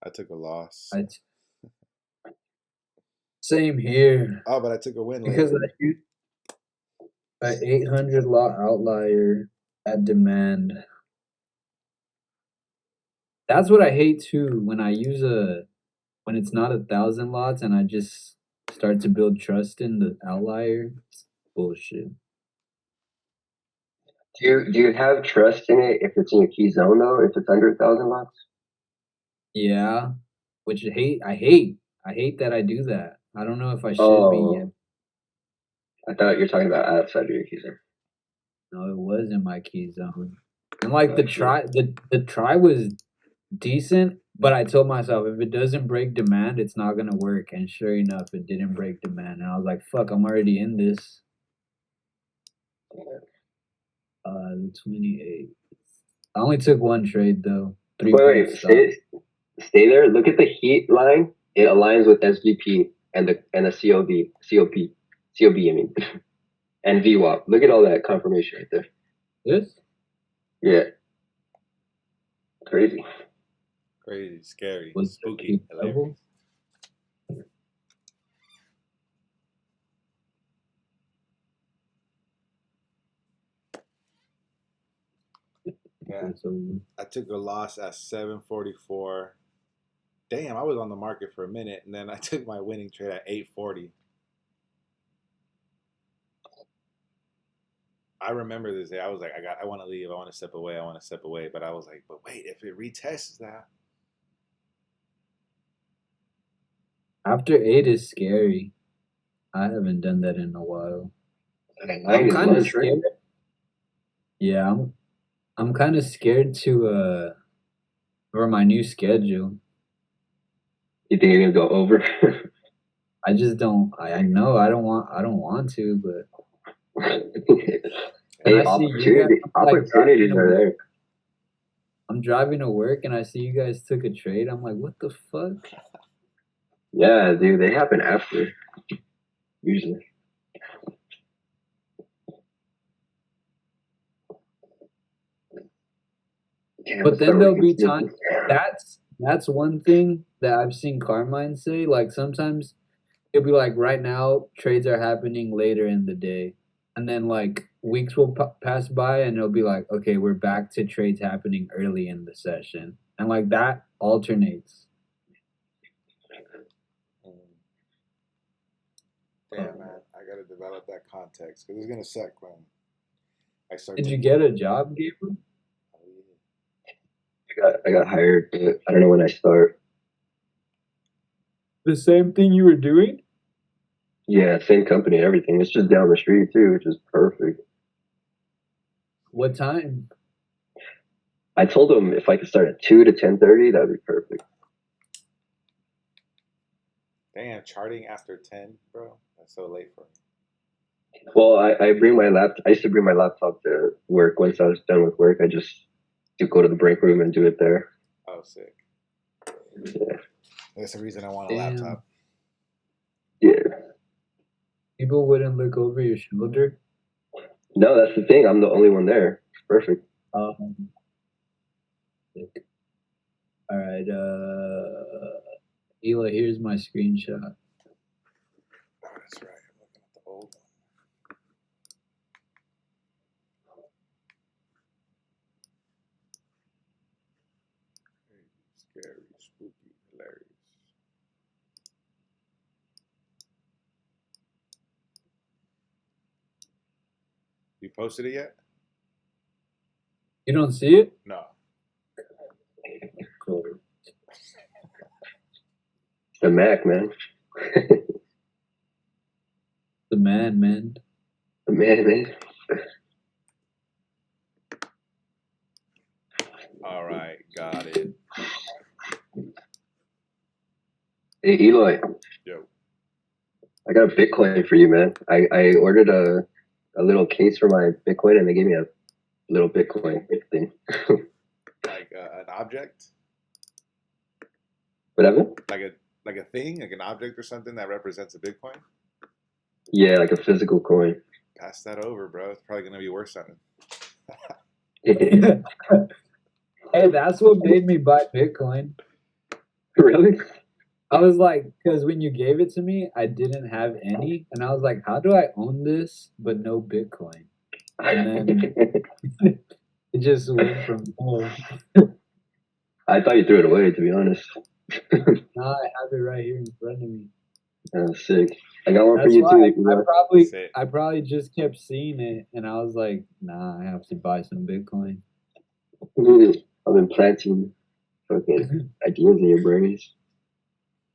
I took a loss. I t- Same here Oh, but I took a win because lately. I used an 800 lot outlier at demand. That's what I hate too when I use a when it's not 1,000 lots and I just start to build trust in the outlier. It's bullshit. Do you have trust in it if it's in your key zone though? If it's under 1,000 lots? Yeah, which I hate that I do that. I don't know if I should be yet. Oh, I thought you were talking about outside of your key zone. No, it was in my key zone. And like the Gotcha. try the try was decent, but I told myself if it doesn't break demand, it's not gonna work. And sure enough, it didn't break demand. And I was like, fuck, I'm already in this. The 28. I only took one trade though. Three Wait, point wait, stop. stay there. Look at the heat line. It aligns with SGP and the COB. I mean, and VWAP. Look at all that confirmation right there. This? Yeah, crazy. Crazy, scary, Was the spooky, peak hilarious. level? Yeah, So I took a loss at 744. Damn, I was on the market for a minute, and then I took my winning trade at 840. I remember this day. I was like, I want to leave. I want to step away. I want to step away. But I was like, but wait, if it retests that, after 8 is scary. I haven't done that in a while. And I'm 9 is kind of lunch, right? scared. Yeah, I'm kind of scared to for my new schedule. You think you're gonna go over? I just don't. I know I don't want to, but and Hey, I see you guys. I'm like driving opportunities to are work. there. I'm driving to work, and I see you guys took a trade. I'm like, what the fuck? Yeah, dude, they happen after usually. Damn, But what's the then there'll range? be time. That's one thing that I've seen Carmine say. Like sometimes it'll be like right now trades are happening later in the day, and then like weeks will pass by, and it'll be like, okay, we're back to trades happening early in the session, and like that alternates. mm, damn man, I gotta develop that context because it's gonna suck when I start Did you taking. get a job, Gabriel? Oh, yeah. I got hired, but I don't know when I start. The same thing you were doing? Yeah, same company and everything. It's just down the street too, which is perfect. What time? I told them if I could start at 2 to 10:30, that'd be perfect. Damn, charting after 10, bro. That's so late for me. Well, I bring my laptop. I used to bring my laptop to work. Once I was done with work, I just to go to the break room and do it there. Oh, sick. Yeah, That's the reason I want a Damn. laptop. yeah. People wouldn't look over your shoulder. No, that's the thing. I'm the only one there. It's perfect. Um, all right. Ela, here's my screenshot. Oh, that's right. I'm looking at the old one. Crazy, scary, spooky, hilarious. You posted it yet? You don't see it? No. Cool. The Mac, man. The man. The man. All right, got it. Hey, Eloy, Yo. I got a Bitcoin for you, man. I ordered a little case for my Bitcoin, and they gave me a little Bitcoin thing. Like an object? Whatever. Like a thing, like an object or something that represents a Bitcoin? Yeah, like a physical coin. Pass that over, bro. It's probably gonna be worth something. Hey, that's what made me buy Bitcoin. Really? I was like, because when you gave it to me, I didn't have any, and I was like, how do I own this but no Bitcoin? And then it just went from there. I thought you threw it away, to be honest. Now I have it right here in front of me. That's sick. I got one for That's you too. why If you I probably just kept seeing it, and I was like, nah, I have to buy some Bitcoin. want. I've been planting fucking ideas in your brains.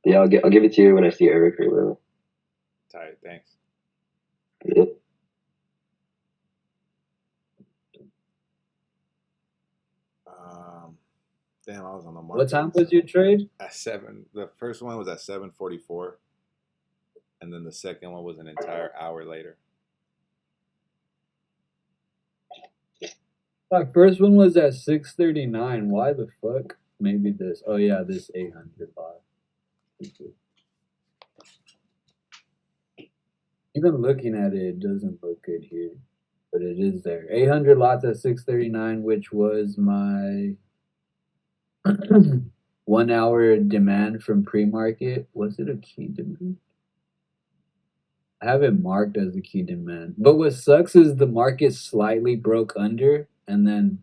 Yeah, I'll give it to you when I see Eric or whatever. Tight, thanks. Yeah. Damn, I was on the market. What time was your trade? At 7. The first one was at 7:44, and then the second one was an entire hour later. My first one was at 6:39. Why the fuck? Maybe this. Oh yeah, this 800 lot. Even looking at it, it doesn't look good here, but it is there. 800 lots at 6:39, which was my 1 hour demand from pre-market. Was it a key demand? I have it marked as a key demand. But what sucks is the market slightly broke under and then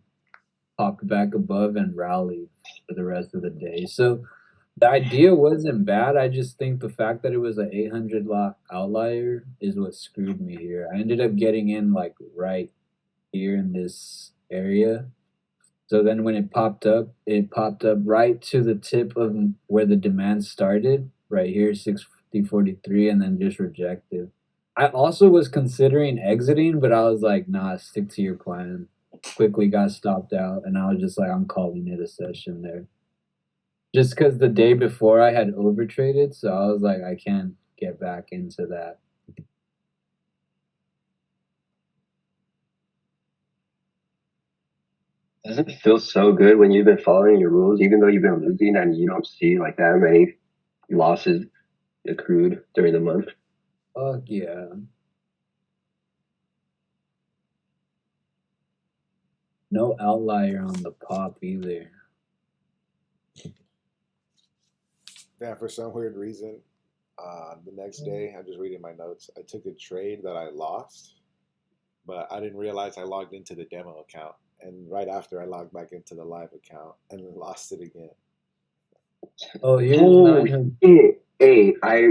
popped back above and rallied for the rest of the day. So the idea wasn't bad. I just think the fact that it was an 800 lot outlier is what screwed me here. I ended up getting in like right here in this area. So then when it popped up right to the tip of where the demand started, right here, 650.43, and then just rejected. I also was considering exiting, but I was like, nah, stick to your plan. Quickly got stopped out, and I was just like, I'm calling it a session there. Just because the day before I had overtraded, so I was like, I can't get back into that. Doesn't it feel so good when you've been following your rules, even though you've been losing and you don't see like that many losses accrued during the month? Fuck yeah. No outlier on the pop either. Yeah, for some weird reason, the next day, I'm just reading my notes. I took a trade that I lost, but I didn't realize I logged into the demo account. And right after, I logged back into the live account and lost it again. Oh, here's Oh 900. shit! Hey, I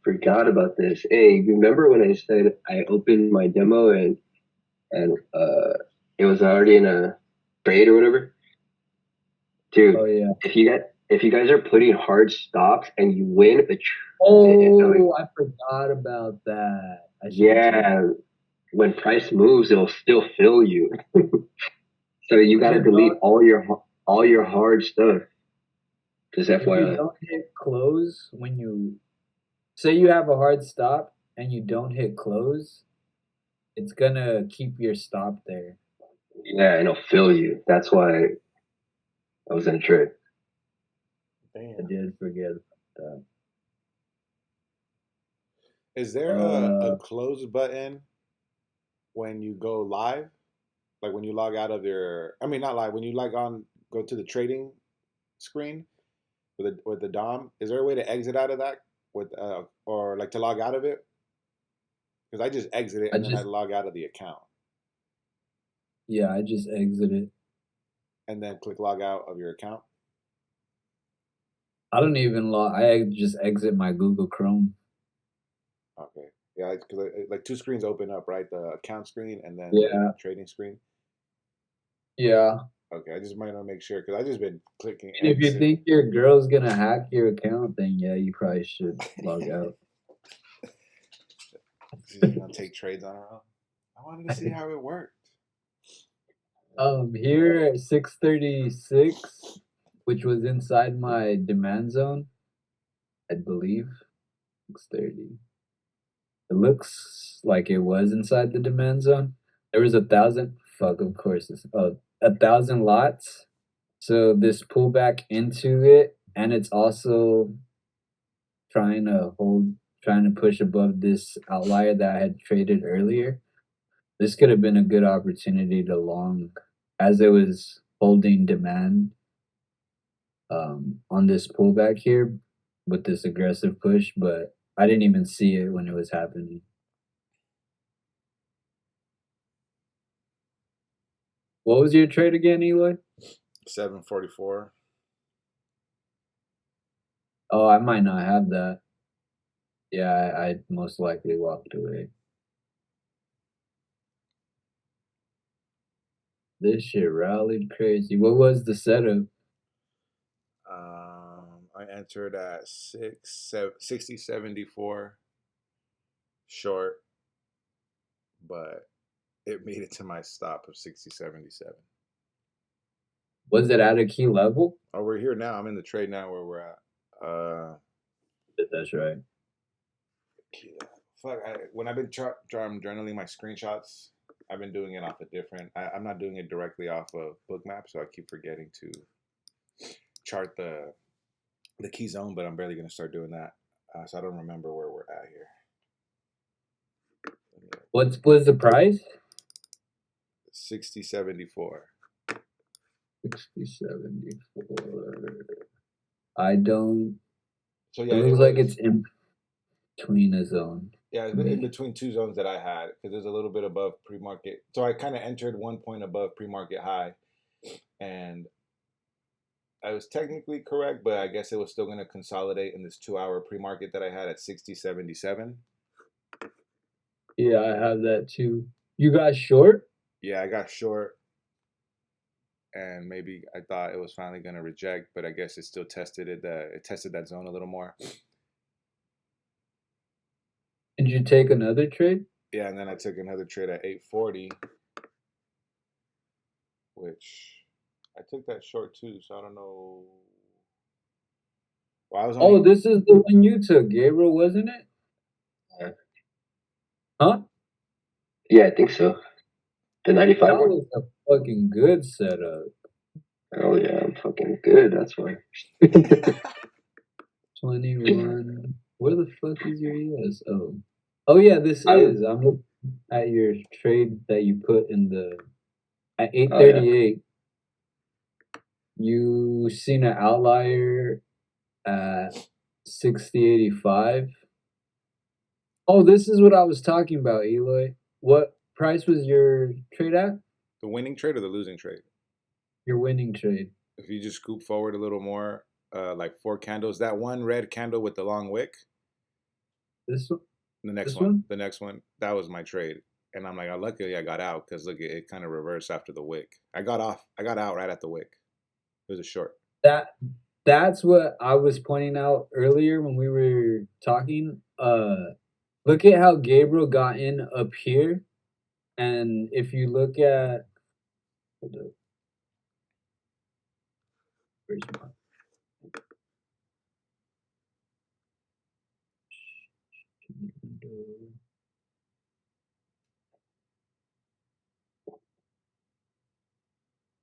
forgot about this. Hey, remember when I said I opened my demo and it was already in a trade or whatever? Dude, Oh yeah. if you guys are putting hard stops and you win a Oh, I forgot about that. I should have yeah, when price moves, it'll still fill you. So you gotta delete all your hard stuff. Just If you FYI. don't hit close when you say you have a hard stop and you don't hit close, it's gonna keep your stop there. Yeah, and it'll fill you. That's why I was in a trade. I Damn. did forget about that. Is there a close button when you go live? Like when you log out of your, I mean, not live, when you go to the trading screen with the DOM, is there a way to exit out of that or like to log out of it? Because I just exit it and then I log out of the account. Yeah, I just exited. And then click log out of your account. I don't even log. I just exit my Google Chrome. Okay. Yeah, because like two screens open up, right? The account screen and then Yeah. the trading screen. Yeah. Okay, I just might want to make sure because I just been clicking. And if you think your girl's gonna hack your account, then yeah, you probably should log out. She's gonna take trades on her own. I wanted to see how it worked. Here at 636, which was inside my demand zone, I believe. 630. It looks like it was inside the demand zone. There was 1,000. Fuck, of course. 1,000 lots. So this pullback into it, and it's also trying to push above this outlier that I had traded earlier. This could have been a good opportunity to long as it was holding demand. on this pullback here with this aggressive push, but I didn't even see it when it was happening. What was your trade again, Eloy? 744. Oh, I might not have that. Yeah, I most likely walked away. This shit rallied crazy. What was the setup? I entered at 60.74 short, but it made it to my stop of 60.77. Was it at a key level? Oh, we're here now. I'm in the trade now where we're at. That's right. Fuck, when I've been journaling my screenshots, I've been doing it off a different. I'm not doing it directly off of Bookmap, so I keep forgetting to chart the key zone. But I'm barely gonna start doing that, so I don't remember where we're at here. What was the price? 60.74. 60.74. I don't. So yeah, it looks like it's in between a zone. Yeah, it's in between two zones that I had because there's a little bit above pre-market. So I kind of entered 1 point above pre-market high, and I was technically correct, but I guess it was still going to consolidate in this 2-hour pre-market that I had at 60.77. Yeah, I have that too. You got short? Yeah, I got short, and maybe I thought it was finally going to reject, but I guess it still tested it. It tested that zone a little more. Did you take another trade? Yeah, and then I took another trade at 840, which I took that short too, so I don't know. Well, I was only... Oh, this is the one you took, Gabriel, wasn't it? Yeah. Huh? Yeah, I think so. The 95 That one? was a fucking good setup. Oh yeah, I'm fucking good, that's why. 21. Where the fuck is your ES? Oh yeah, this is. I'm looking at your trade that you put in the at 838. You seen an outlier at 60.85. Oh, this is what I was talking about, Eloy. What price was your trade at? The winning trade or the losing trade? Your winning trade. If you just scoop forward a little more, like 4 candles, that one red candle with the long wick. This one? The next one? The next one. That was my trade. And I'm like, luckily I got out because look, it kind of reversed after the wick. I got out right at the wick. It was a short. That's what I was pointing out earlier when we were talking. Look at how Gabriel got in up here. And if you look at where's my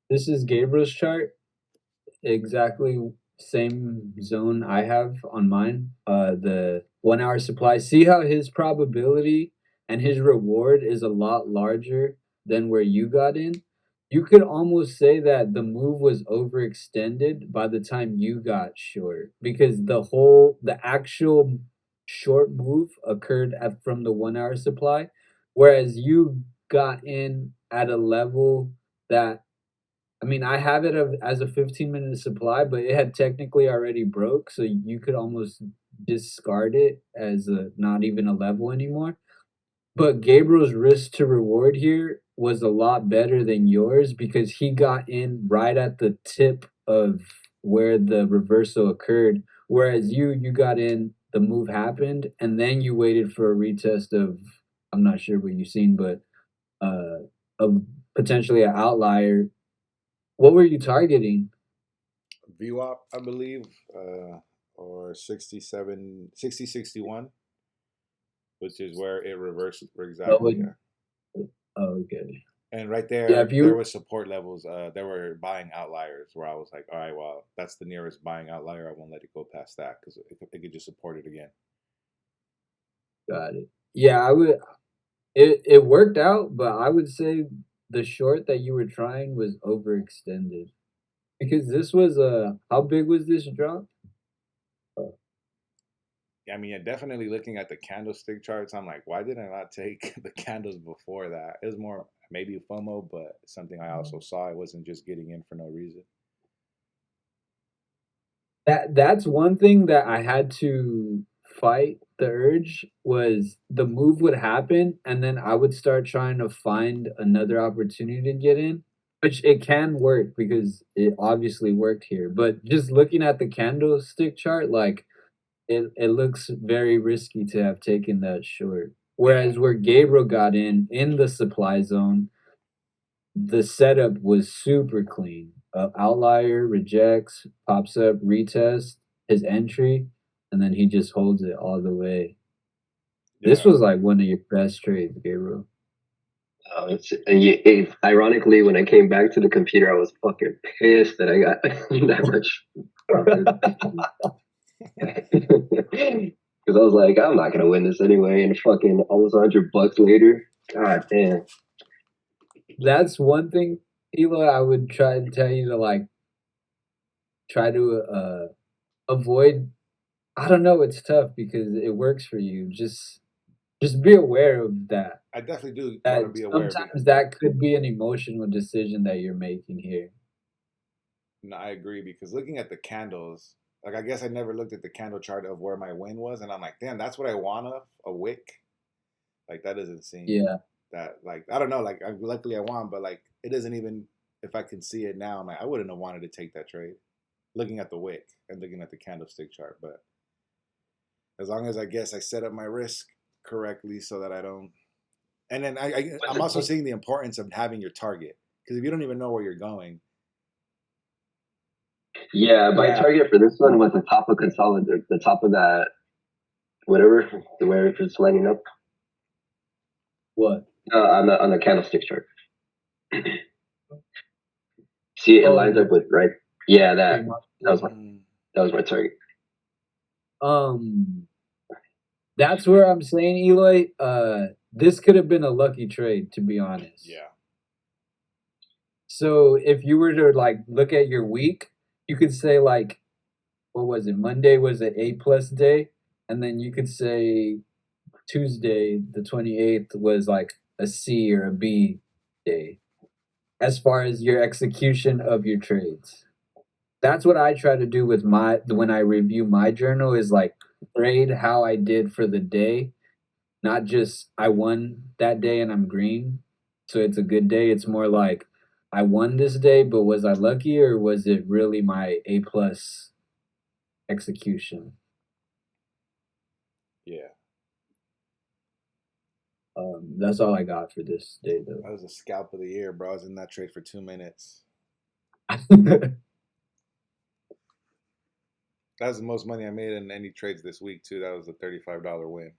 this is Gabriel's chart. Exactly same zone I have on mine. The 1 hour supply. See how his probability and his reward is a lot larger than where you got in? You could almost say that the move was overextended by the time you got short because the actual short move occurred from the 1 hour supply, whereas you got in at a level that, I mean, I have it as a 15-minute supply, but it had technically already broke, so you could almost discard it as not even a level anymore. But Gabriel's risk to reward here was a lot better than yours because he got in right at the tip of where the reversal occurred, whereas you got in, the move happened, and then you waited for a retest of, I'm not sure what you've seen, but of potentially an outlier. What were you targeting? VWAP, I believe, or 60.61, which is where it reversed exactly. Oh, okay. And right there, there was support levels. There were buying outliers where I was like, all right, well, that's the nearest buying outlier. I won't let it go past that because it could just support it again. Got it. Yeah, I would. It worked out, but I would say the short that you were trying was overextended. Because this was how big was this drop? I mean, yeah, definitely looking at the candlestick charts, I'm like, why did I not take the candles before that? It was more maybe FOMO, but something I also saw. I wasn't just getting in for no reason. That's one thing that I had to fight the urge was the move would happen and then I would start trying to find another opportunity to get in, which it can work because it obviously worked here. But just looking at the candlestick chart, like it looks very risky to have taken that short. Yeah, Whereas where Gabriel got in the supply zone, the setup was super clean. Outlier rejects, pops up, retest his entry, and then he just holds it all the way. This yeah. was like one of your best trades, Gabriel. Ironically, when I came back to the computer, I was fucking pissed that I got that much profit. Because I was like, I'm not gonna win this anyway, and fucking almost $100 later. God damn. That's one thing, Eloy, I would try to tell you to like try to avoid. I don't know, it's tough because it works for you. Just be aware of that. I definitely do want to That be aware of it. sometimes that could be an emotional decision that you're making here. No, I agree because looking at the candles, like I guess I never looked at the candle chart of where my win was, and I'm like, damn, that's what I want of a wick. Like that doesn't seem Yeah. that like I don't know. Like luckily I won, but like it doesn't even if I can see it now, I'm like I wouldn't have wanted to take that trade. Looking at the wick and looking at the candlestick chart, but as long as I guess I set up my risk correctly so that I don't. And then I'm also seeing the importance of having your target because if you don't even know where you're going, Yeah, my target for this one was the top of the top of that whatever, where it's lining up What? on the candlestick chart. See, it Oh, lines up with right. Yeah, that pretty much. that was my that was my target. Um, that's where I'm saying, Eloy. This could have been a lucky trade, to be honest. yeah, So if you were to like look at your week, you could say like, what was it? Monday was an A plus day, and then you could say Tuesday, the 28th, was like a C or a B day, as far as your execution of your trades. That's what I try to do with my when I review my journal is like grade how I did for the day, not just I won that day and I'm green, so it's a good day. It's more like I won this day, but was I lucky or was it really my A plus execution? yeah. That's all I got for this day That was a scalp of the year, bro. I was in that trade for 2 minutes. though. That was the most money I made in any trades this week too. That was a $35 win.